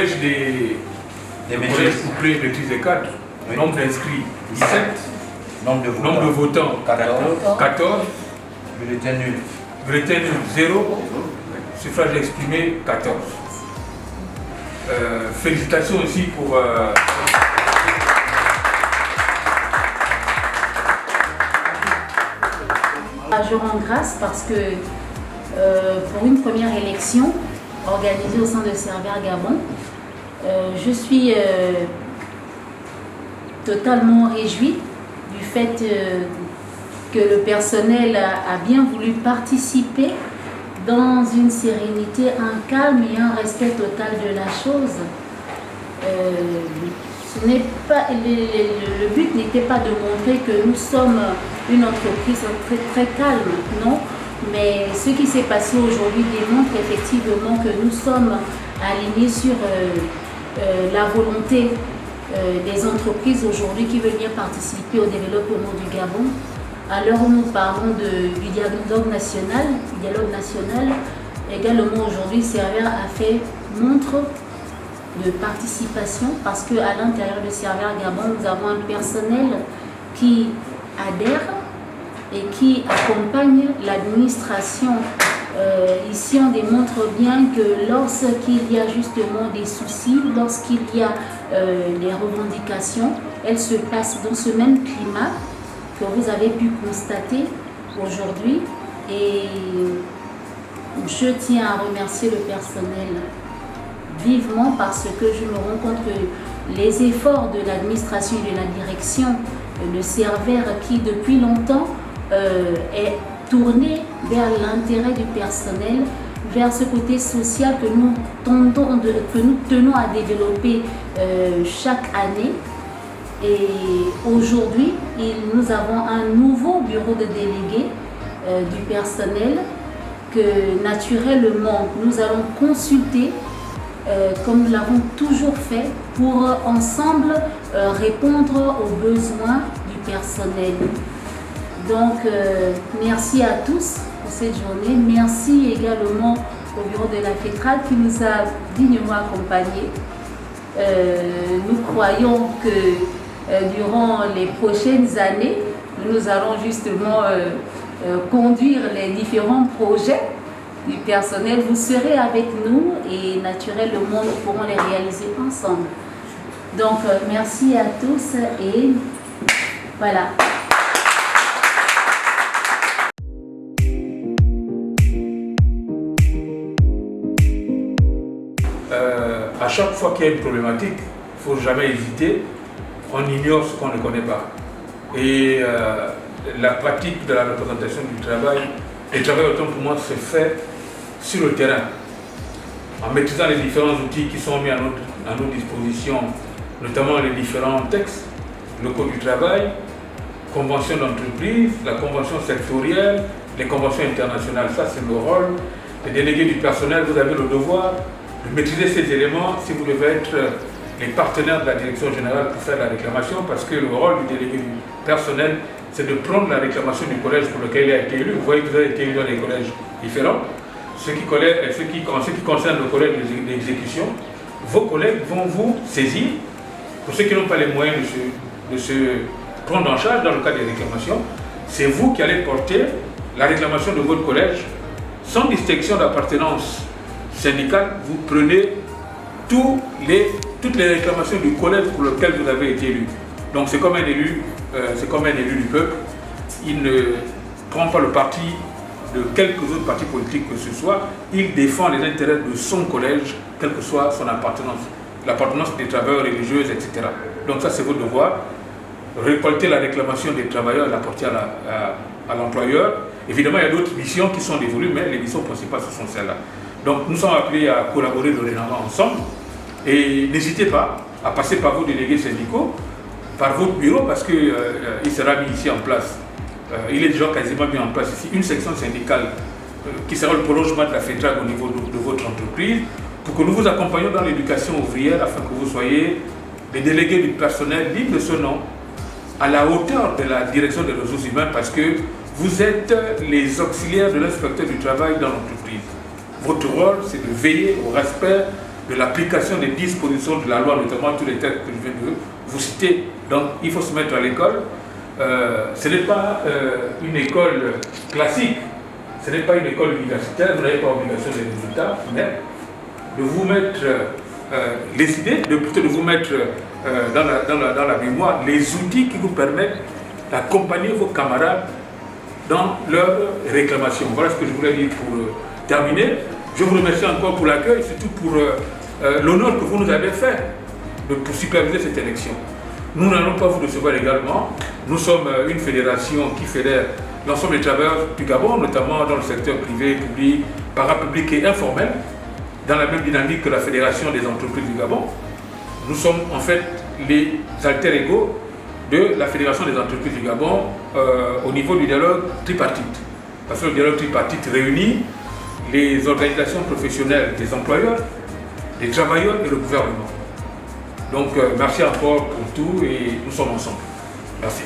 collège des maîtrises des cadres, oui. Nombre d'inscrits 17, nombre de votants 14, bulletin nul 0, suffrage exprimé 14. Félicitations aussi pour... Je rends grâce parce que pour une première élection organisée au sein de Servère Gabon, je suis totalement réjouie du fait que le personnel a bien voulu participer dans une sérénité, un calme et un respect total de la chose. Le but n'était pas de montrer que nous sommes une entreprise très calme, non. Mais ce qui s'est passé aujourd'hui démontre effectivement que nous sommes alignés sur la volonté des entreprises aujourd'hui qui veulent bien participer au développement du Gabon. À l'heure où nous parlons du dialogue national, également aujourd'hui, Servère a fait montre de participation parce qu'à l'intérieur de Servère Gabon, nous avons un personnel qui adhère et qui accompagne l'administration. Ici, on démontre bien que lorsqu'il y a justement des soucis, lorsqu'il y a des revendications, elles se passent dans ce même climat que vous avez pu constater aujourd'hui. Et je tiens à remercier le personnel vivement parce que je me rends compte que les efforts de l'administration et de la direction de Servère qui depuis longtemps est tourné vers l'intérêt du personnel, vers ce côté social que nous tenons à développer chaque année. Et aujourd'hui, nous avons un nouveau bureau de délégués du personnel que naturellement nous allons consulter comme nous l'avons toujours fait pour ensemble répondre aux besoins du personnel. Donc merci à tous pour cette journée. Merci également au bureau de la FETRAL qui nous a dignement accompagnés. Nous croyons que durant les prochaines années, nous allons justement conduire les différents projets du personnel. Vous serez avec nous et naturellement nous pourrons les réaliser ensemble. Donc merci à tous et voilà. À chaque fois qu'il y a une problématique, il ne faut jamais hésiter. On ignore ce qu'on ne connaît pas. Et la pratique de la représentation du travail, le travail autant pour moi se fait sur le terrain, en maîtrisant les différents outils qui sont mis à notre disposition, notamment les différents textes, le Code du travail, convention d'entreprise, la convention sectorielle, les conventions internationales. Ça, c'est le rôle des délégués du personnel. Vous avez le devoir de maîtriser ces éléments si vous devez être les partenaires de la direction générale pour faire la réclamation, parce que le rôle du délégué du personnel, c'est de prendre la réclamation du collège pour lequel il a été élu. Vous voyez que vous avez été élu dans des collèges différents. Ce qui concerne le collège d'exécution, vos collègues vont vous saisir. Pour ceux qui n'ont pas les moyens de se prendre en charge dans le cas des réclamations, c'est vous qui allez porter la réclamation de votre collège sans distinction d'appartenance syndicale. Vous prenez toutes les réclamations du collège pour lequel vous avez été élu. Donc c'est comme un élu du peuple. Il ne prend pas le parti de quelques autres partis politiques que ce soit. Il défend les intérêts de son collège, quelle que soit son appartenance. L'appartenance des travailleurs religieux, etc. Donc ça c'est votre devoir. Récolter la réclamation des travailleurs et la porter à l'employeur. Évidemment, il y a d'autres missions qui sont dévolues, mais les missions principales, ce sont celles-là. Donc nous sommes appelés à collaborer dorénavant ensemble. Et n'hésitez pas à passer par vos délégués syndicaux, par votre bureau, parce qu'il sera mis ici en place. Il est déjà quasiment mis en place ici une section syndicale qui sera le prolongement de la FETRAG au niveau de votre entreprise, pour que nous vous accompagnions dans l'éducation ouvrière, afin que vous soyez des délégués du personnel dignes de ce nom, à la hauteur de la direction des ressources humaines, parce que vous êtes les auxiliaires de l'inspecteur du travail dans l'entreprise. Votre rôle, c'est de veiller au respect de l'application des dispositions de la loi, notamment tous les textes que je viens de vous citer. Donc il faut se mettre à l'école. Ce n'est pas une école classique, ce n'est pas une école universitaire, vous n'avez pas obligation des résultats, mais de vous mettre les idées, plutôt de vous mettre dans la mémoire les outils qui vous permettent d'accompagner vos camarades dans leurs réclamations. Voilà ce que je voulais dire pour terminer. Je vous remercie encore pour l'accueil, surtout pour l'honneur que vous nous avez fait pour superviser cette élection. Nous n'allons pas vous recevoir également. Nous sommes une fédération qui fédère l'ensemble des travailleurs du Gabon, notamment dans le secteur privé, public, parapublic et informel, dans la même dynamique que la Fédération des entreprises du Gabon. Nous sommes en fait les alter ego de la Fédération des entreprises du Gabon au niveau du dialogue tripartite. Parce que le dialogue tripartite réunit les organisations professionnelles des employeurs, des travailleurs et le gouvernement. Donc merci encore pour tout et nous sommes ensemble. Merci.